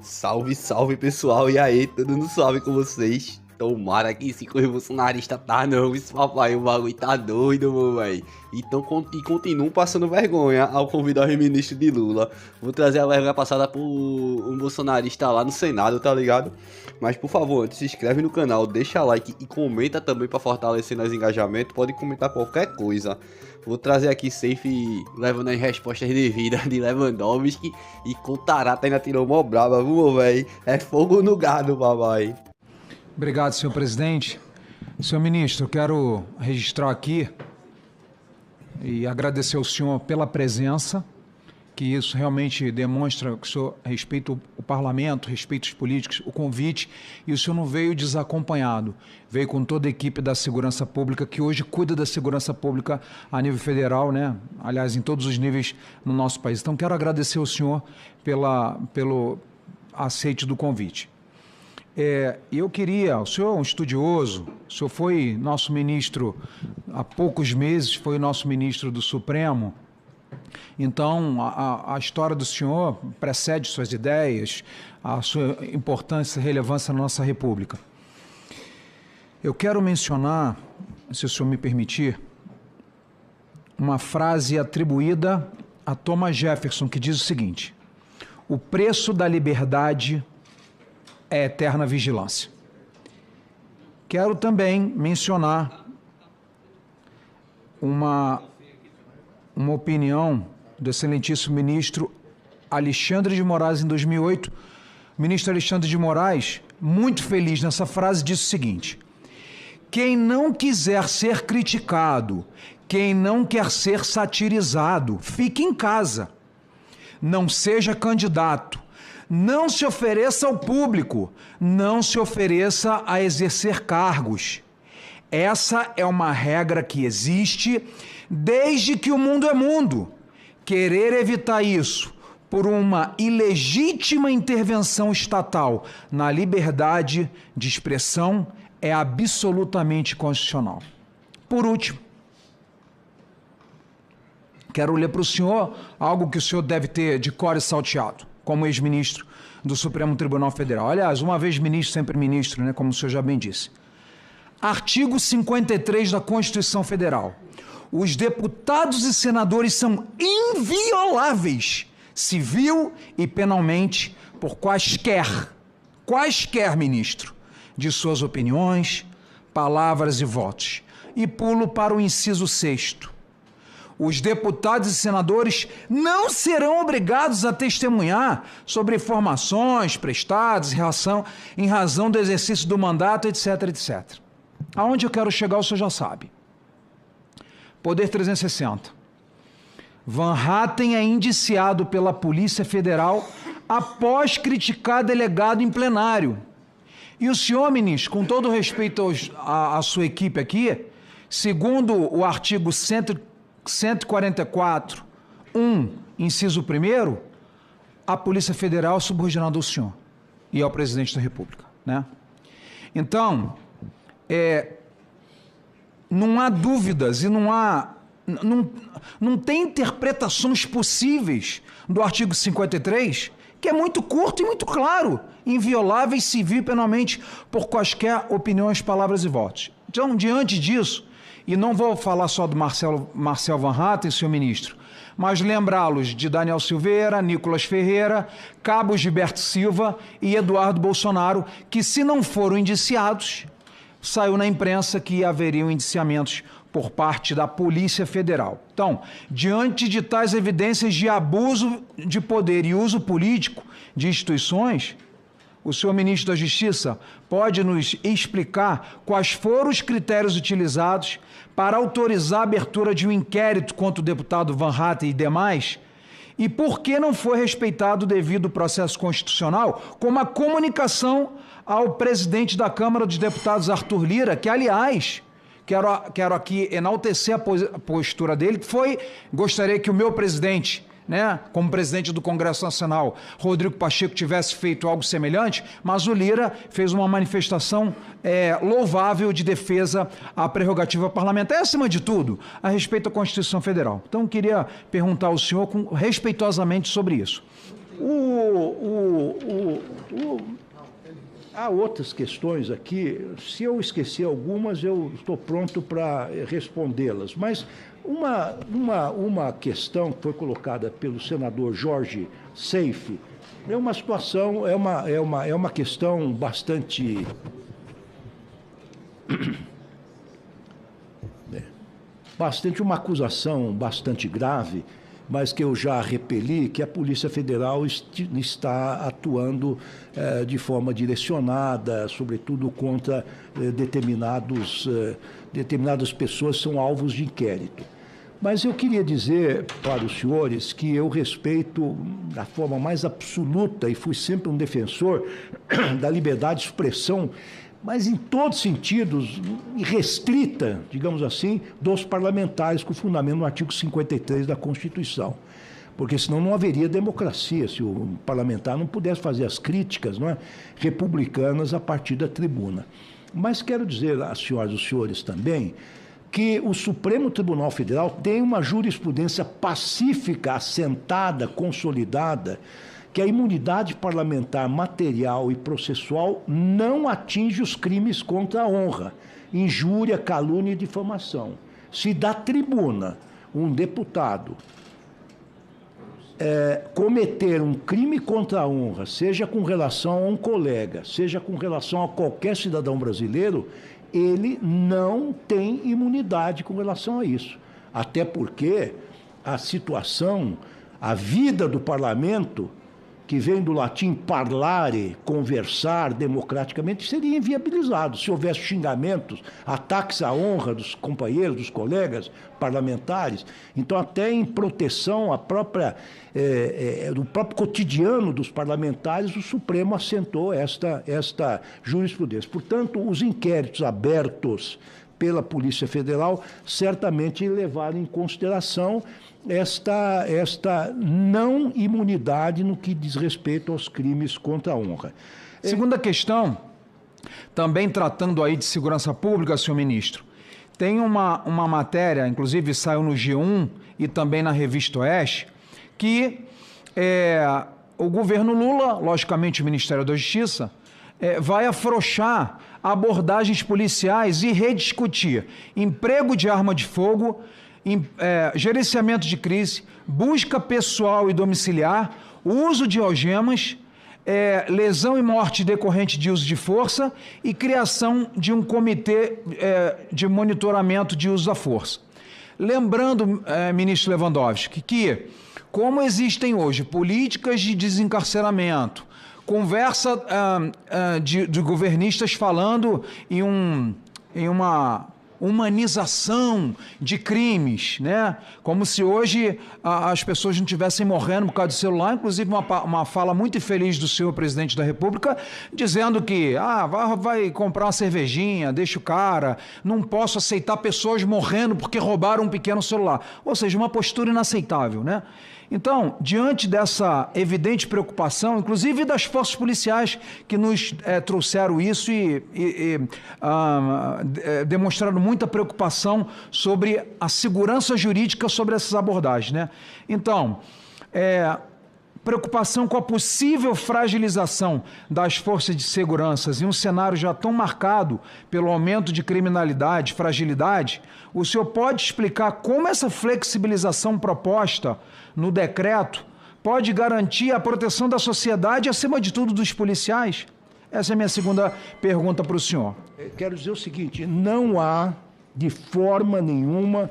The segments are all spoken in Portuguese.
Salve, salve pessoal, e aí, tudo no suave com vocês? Tomara que esse correio bolsonarista tá não, esse papai, o bagulho tá doido, meu velho. Então, continuam passando vergonha ao convidar o ministro de Lula. Vou trazer a vergonha passada por um bolsonarista lá no Senado, tá ligado? Mas, por favor, antes se inscreve no canal, deixa like e comenta também pra fortalecer nosso engajamento. Pode comentar qualquer coisa. Vou trazer aqui safe levando as respostas devidas de Lewandowski e com Tarata ainda tirou mó braba, viu, velho? É fogo no gado, papai. Obrigado, senhor presidente. Senhor ministro, eu quero registrar aqui e agradecer ao senhor pela presença, que isso realmente demonstra que o senhor respeita o parlamento, respeita os políticos, o convite, e o senhor não veio desacompanhado, veio com toda a equipe da segurança pública, que hoje cuida da segurança pública a nível federal, né? Aliás, em todos os níveis no nosso país. Então, quero agradecer ao senhor pelo aceite do convite. Eu queria, o senhor é um estudioso, o senhor foi nosso ministro há poucos meses, foi nosso ministro do Supremo, então a história do senhor precede suas ideias, a sua importância e relevância na nossa República. Eu quero mencionar, se o senhor me permitir, uma frase atribuída a Thomas Jefferson, que diz o seguinte: o preço da liberdade é eterna vigilância. Quero também mencionar uma opinião do excelentíssimo ministro Alexandre de Moraes em 2008. O ministro Alexandre de Moraes, muito feliz nessa frase, disse o seguinte: quem não quiser ser criticado, quem não quer ser satirizado, fique em casa. Não seja candidato. Não se ofereça ao público, não se ofereça a exercer cargos. Essa é uma regra que existe desde que o mundo é mundo. Querer evitar isso por uma ilegítima intervenção estatal na liberdade de expressão é absolutamente constitucional. Por último, quero ler para o senhor algo que o senhor deve ter de cor e salteado, como ex-ministro do Supremo Tribunal Federal. Aliás, uma vez ministro, sempre ministro, né, como o senhor já bem disse. Artigo 53 da Constituição Federal. Os deputados e senadores são invioláveis, civil e penalmente, por quaisquer, ministro, de suas opiniões, palavras e votos. E pulo para o inciso 6º. Os deputados e senadores não serão obrigados a testemunhar sobre informações prestadas em razão do exercício do mandato, etc, etc. Aonde eu quero chegar, o senhor já sabe. Poder 360. Van Hatten é indiciado pela Polícia Federal após criticar delegado em plenário. E o senhor, ministro, com todo respeito à sua equipe aqui, segundo o artigo 144, inciso 1º, a Polícia Federal é subordinada ao senhor e ao presidente da República, né? Então, não há dúvidas e não tem interpretações possíveis do artigo 53, que é muito curto e muito claro: invioláveis civil e penalmente por quaisquer opiniões, palavras e votos. Então, diante disso, e não vou falar só do Marcel Van Hatten, senhor ministro, mas lembrá-los de Daniel Silveira, Nicolas Ferreira, Cabo Gilberto Silva e Eduardo Bolsonaro, que, se não foram indiciados, saiu na imprensa que haveriam indiciamentos por parte da Polícia Federal. Então, diante de tais evidências de abuso de poder e uso político de instituições, o senhor ministro da Justiça pode nos explicar quais foram os critérios utilizados para autorizar a abertura de um inquérito contra o deputado Van Hatten e demais, e por que não foi respeitado o devido processo constitucional, como a comunicação ao presidente da Câmara dos Deputados, Arthur Lira, que, aliás, quero aqui enaltecer a postura dele, que gostaria que o meu presidente, né, como presidente do Congresso Nacional, Rodrigo Pacheco, tivesse feito algo semelhante, mas o Lira fez uma manifestação louvável de defesa à prerrogativa parlamentar, e, acima de tudo, a respeito à Constituição Federal. Então, eu queria perguntar ao senhor respeitosamente sobre isso. Há outras questões aqui, se eu esquecer algumas, eu estou pronto para respondê-las. Mas uma questão que foi colocada pelo senador Jorge Seife é uma situação, é uma questão bastante... uma acusação bastante grave, mas que eu já repeli, que a Polícia Federal está atuando de forma direcionada, sobretudo contra determinadas pessoas que são alvos de inquérito. Mas eu queria dizer para os senhores que eu respeito da forma mais absoluta e fui sempre um defensor da liberdade de expressão, mas em todos os sentidos, restrita, digamos assim, dos parlamentares, com fundamento no artigo 53 da Constituição. Porque senão não haveria democracia, se o parlamentar não pudesse fazer as críticas, não é, republicanas a partir da tribuna. Mas quero dizer às senhoras e aos senhores também que o Supremo Tribunal Federal tem uma jurisprudência pacífica, assentada, consolidada, que a imunidade parlamentar material e processual não atinge os crimes contra a honra, injúria, calúnia e difamação. Se da tribuna um deputado cometer um crime contra a honra, seja com relação a um colega, seja com relação a qualquer cidadão brasileiro, ele não tem imunidade com relação a isso. Até porque a situação, a vida do parlamento, que vem do latim parlare, conversar democraticamente, seria inviabilizado se houvesse xingamentos, ataques à honra dos companheiros, dos colegas parlamentares. Então, até em proteção do próprio cotidiano dos parlamentares, o Supremo assentou esta jurisprudência. Portanto, os inquéritos abertos pela Polícia Federal certamente levaram em consideração esta não imunidade no que diz respeito aos crimes contra a honra. Segunda questão, também tratando aí de segurança pública, senhor ministro, tem uma matéria, inclusive saiu no G1 e também na Revista Oeste, que o governo Lula, logicamente o Ministério da Justiça, vai afrouxar abordagens policiais e rediscutir emprego de arma de fogo, gerenciamento de crise, busca pessoal e domiciliar, uso de algemas, lesão e morte decorrente de uso de força e criação de um comitê de monitoramento de uso da força. Lembrando, ministro Lewandowski, que como existem hoje políticas de desencarceramento, conversa de governistas falando em uma humanização de crimes, né? Como se hoje as pessoas não estivessem morrendo por causa do celular, inclusive uma fala muito infeliz do senhor presidente da República, dizendo que vai comprar uma cervejinha, deixa o cara, não posso aceitar pessoas morrendo porque roubaram um pequeno celular. Ou seja, uma postura inaceitável, né? Então, diante dessa evidente preocupação, inclusive das forças policiais que nos trouxeram isso e demonstraram muita preocupação sobre a segurança jurídica sobre essas abordagens, né? Então, preocupação com a possível fragilização das forças de segurança em um cenário já tão marcado pelo aumento de criminalidade, fragilidade, o senhor pode explicar como essa flexibilização proposta no decreto pode garantir a proteção da sociedade e, acima de tudo, dos policiais? Essa é a minha segunda pergunta para o senhor. Quero dizer o seguinte, não há, de forma nenhuma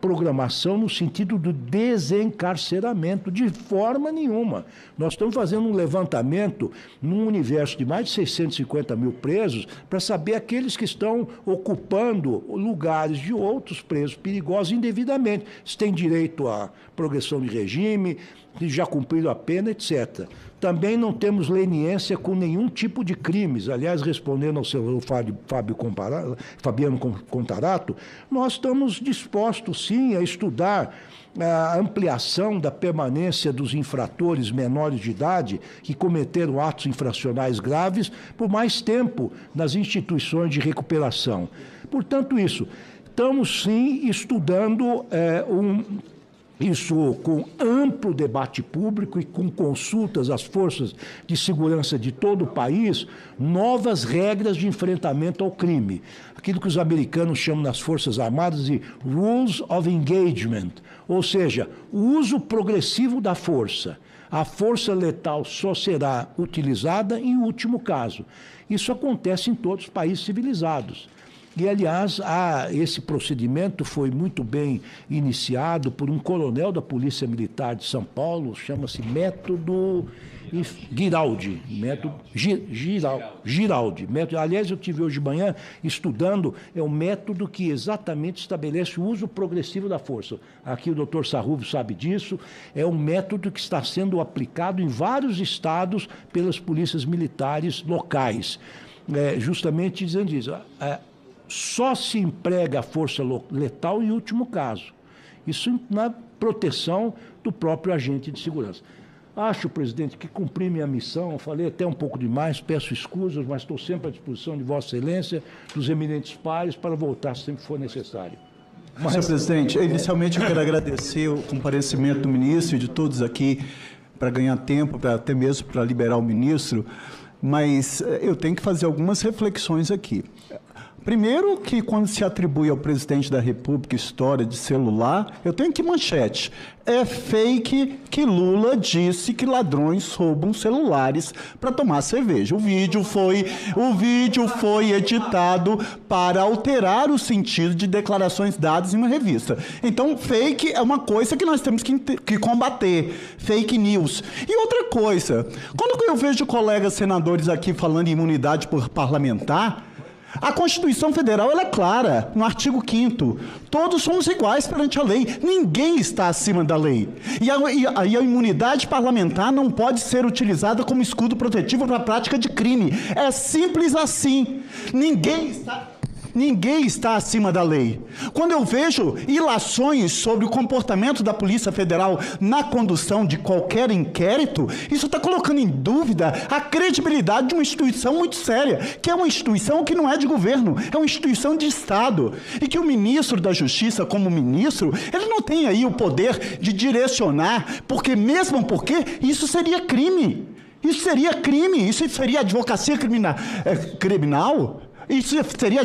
programação no sentido do desencarceramento, de forma nenhuma. Nós estamos fazendo um levantamento num universo de mais de 650 mil presos para saber aqueles que estão ocupando lugares de outros presos perigosos indevidamente. Se tem direito à progressão de regime, se já cumpriram a pena, etc. Também não temos leniência com nenhum tipo de crimes. Aliás, respondendo ao senhor Fabiano Contarato, nós estamos dispostos, sim, a estudar a ampliação da permanência dos infratores menores de idade que cometeram atos infracionais graves por mais tempo nas instituições de recuperação. Portanto, estamos, sim, estudando isso com amplo debate público e com consultas às forças de segurança de todo o país, novas regras de enfrentamento ao crime. Aquilo que os americanos chamam nas Forças Armadas de Rules of Engagement, ou seja, o uso progressivo da força. A força letal só será utilizada em último caso. Isso acontece em todos os países civilizados. E, aliás, esse procedimento foi muito bem iniciado por um coronel da Polícia Militar de São Paulo, chama-se método Giraldi. Giraldi. Aliás, eu tive hoje de manhã estudando, é um método que exatamente estabelece o uso progressivo da força. Aqui o doutor Sarrufo sabe disso, é um método que está sendo aplicado em vários estados pelas polícias militares locais. Justamente dizendo isso. Só se emprega a força letal em último caso. Isso na proteção do próprio agente de segurança. Acho, presidente, que cumpri minha missão, falei até um pouco demais, peço escusas, mas estou sempre à disposição de Vossa Excelência, dos eminentes pares, para voltar sempre que for necessário. Senhor presidente, inicialmente eu quero agradecer o comparecimento do ministro e de todos aqui para ganhar tempo, até mesmo para liberar o ministro, mas eu tenho que fazer algumas reflexões aqui. Primeiro que quando se atribui ao presidente da República história de celular, eu tenho que manchete. É fake que Lula disse que ladrões roubam celulares para tomar cerveja. O vídeo foi editado para alterar o sentido de declarações dadas em uma revista. Então, fake é uma coisa que nós temos que combater. Fake news. E outra coisa, quando eu vejo colegas senadores aqui falando em imunidade por parlamentar, a Constituição Federal ela é clara, no artigo 5º. Todos somos iguais perante a lei. Ninguém está acima da lei. E a imunidade parlamentar não pode ser utilizada como escudo protetivo para a prática de crime. É simples assim. Ninguém está acima da lei. Quando eu vejo ilações sobre o comportamento da Polícia Federal na condução de qualquer inquérito, isso está colocando em dúvida a credibilidade de uma instituição muito séria, que é uma instituição que não é de governo, é uma instituição de Estado. E que o ministro da Justiça, como ministro, ele não tem aí o poder de direcionar, porque isso seria crime. Isso seria crime, isso seria advocacia criminal. Isso seria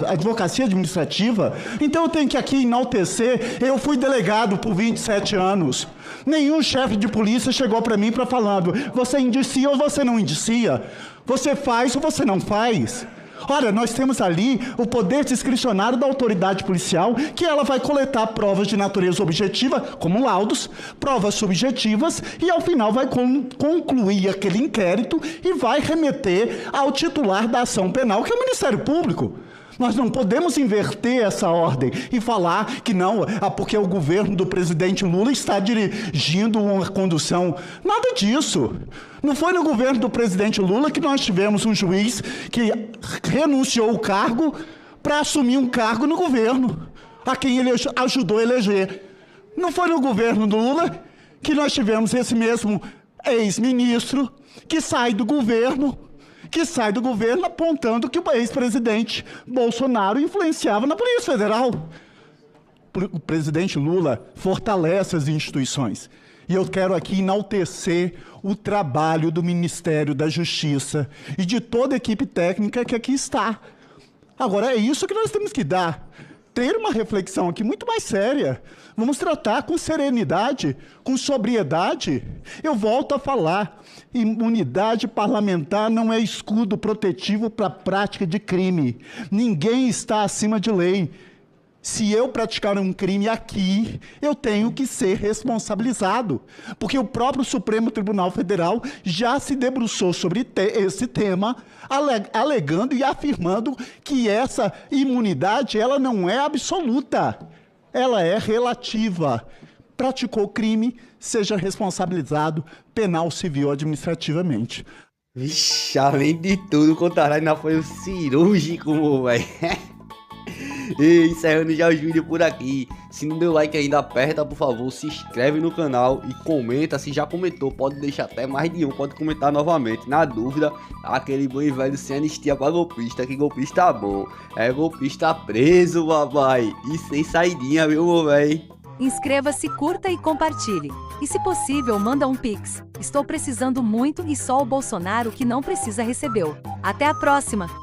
advocacia administrativa? Então eu tenho que aqui enaltecer, eu fui delegado por 27 anos. Nenhum chefe de polícia chegou para mim falando, você indicia ou você não indicia? Você faz ou você não faz? Ora, nós temos ali o poder discricionário da autoridade policial, que ela vai coletar provas de natureza objetiva, como laudos, provas subjetivas, e ao final vai concluir aquele inquérito e vai remeter ao titular da ação penal, que é o Ministério Público. Nós não podemos inverter essa ordem e falar que não, porque o governo do presidente Lula está dirigindo uma condução. Nada disso. Não foi no governo do presidente Lula que nós tivemos um juiz que renunciou o cargo para assumir um cargo no governo, a quem ele ajudou a eleger. Não foi no governo do Lula que nós tivemos esse mesmo ex-ministro que sai do governo apontando que o ex-presidente Bolsonaro influenciava na Polícia Federal. O presidente Lula fortalece as instituições. E eu quero aqui enaltecer o trabalho do Ministério da Justiça e de toda a equipe técnica que aqui está. Agora, é isso que nós temos que ter uma reflexão aqui muito mais séria. Vamos tratar com serenidade, com sobriedade. Eu volto a falar, imunidade parlamentar não é escudo protetivo para a prática de crime. Ninguém está acima de lei. Se eu praticar um crime aqui, eu tenho que ser responsabilizado, porque o próprio Supremo Tribunal Federal já se debruçou sobre esse tema, alegando e afirmando que essa imunidade ela não é absoluta, ela é relativa. Praticou crime, seja responsabilizado penal, civil, administrativamente. Vixe, além de tudo, o Contará ainda foi o cirúrgico, velho. E encerrando já o vídeo por aqui. Se não deu like ainda, aperta por favor, se inscreve no canal e comenta. Se já comentou, pode deixar até mais de um, pode comentar novamente. Na dúvida, aquele bom e velho sem anistia pra golpista, que golpista bom é golpista preso, papai, e sem saidinha, viu, meu velho? Inscreva-se, curta e compartilhe. E se possível, manda um Pix. Estou precisando muito e só o Bolsonaro que não precisa recebeu. Até a próxima!